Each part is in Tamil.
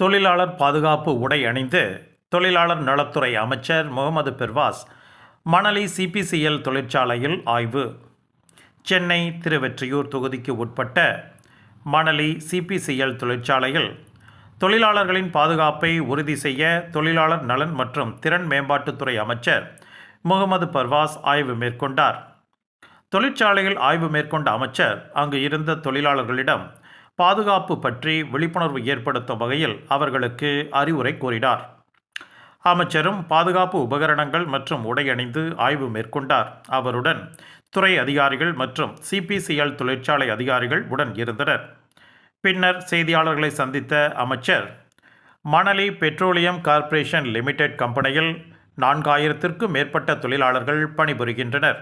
தொழிலாளர் பாதுகாப்பு உடை அணிந்து தொழிலாளர் நலத்துறை அமைச்சர் முகமது பிர்வாஸ் மணலி சிபிசிஎல் தொழிற்சாலையில் ஆய்வு. சென்னை திருவெற்றியூர் தொகுதிக்கு உட்பட்ட மணலி சிபிசிஎல் தொழிற்சாலையில் தொழிலாளர்களின் பாதுகாப்பை உறுதி செய்ய தொழிலாளர் நலன் மற்றும் திறன் மேம்பாட்டுத்துறை அமைச்சர் முகமது பர்வாஸ் ஆய்வு மேற்கொண்டார். தொழிற்சாலையில் ஆய்வு மேற்கொண்ட அமைச்சர் அங்கு இருந்த தொழிலாளர்களிடம் பாதுகாப்பு பற்றி விழிப்புணர்வு ஏற்படுத்தும் வகையில் அவர்களுக்கு அறிவுரை கூறினார். அமைச்சரும் பாதுகாப்பு உபகரணங்கள் மற்றும் உடை அணிந்து ஆய்வு மேற்கொண்டார். அவருடன் துறை அதிகாரிகள் மற்றும் சிபிசிஎல் தொழிற்சாலை அதிகாரிகள் உடன் இருந்தனர். பின்னர் செய்தியாளர்களை சந்தித்த அமைச்சர், மணலி பெட்ரோலியம் கார்ப்பரேஷன் லிமிடெட் கம்பெனியில் 4000க்கும் மேற்பட்ட தொழிலாளர்கள் பணிபுரிகின்றனர்.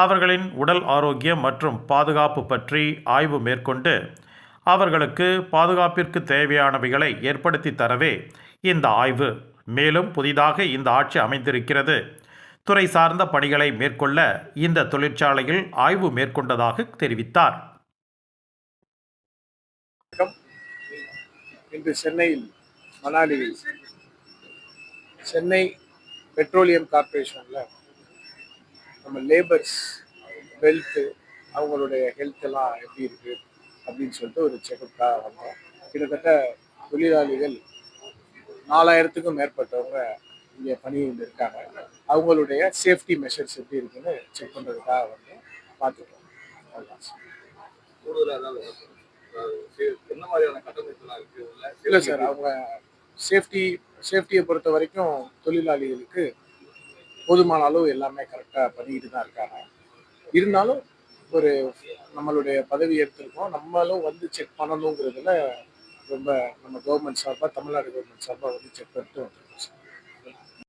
அவர்களின் உடல் ஆரோக்கியம் மற்றும் பாதுகாப்பு பற்றி ஆய்வு மேற்கொண்டு அவர்களுக்கு பாதுகாப்பிற்கு தேவையானவைகளை ஏற்படுத்தி தரவே இந்த ஆய்வு. மேலும் புதிதாக இந்த ஆட்சி அமைந்திருக்கிறது. துறை சார்ந்த பணிகளை மேற்கொள்ள இந்த தொழிற்சாலையில் ஆய்வு மேற்கொண்டதாக தெரிவித்தார். இன்று சென்னையில் மணாலியில் சென்னை பெட்ரோலியம் கார்ப்பரேஷனில் நம்ம லேபர்ஸ் வெல்த்து அவங்களுடைய ஹெல்த் எல்லாம் எப்படி இருக்குது அப்படின்னு சொல்லிட்டு ஒரு செக்கப்புக்காக வந்தோம். கிட்டத்தட்ட தொழிலாளிகள் 4000க்கும் மேற்பட்டவங்க இங்கே பணியில் இருக்காங்க. அவங்களுடைய சேஃப்டி மெஷர்ஸ் எப்படி இருக்குன்னு செக் பண்ணுறதுக்காக வந்து பார்த்துட்டோம். இல்லை சார், அவங்க சேஃப்டியை பொறுத்த வரைக்கும் தொழிலாளிகளுக்கு போதுமான அளவு எல்லாமே கரெக்டாக பண்ணிக்கிட்டு தான் இருக்காங்க. இருந்தாலும் ஒரு நம்மளுடைய பதவி எடுத்திருக்கோம், நம்மளும் வந்து செக் பண்ணணுங்கிறதுல ரொம்ப நம்ம கவர்மெண்ட் சார்பாக, தமிழ்நாடு கவர்மெண்ட் சார்பாக வந்து செக் பண்ணிட்டு வந்துருக்கோம் சார்.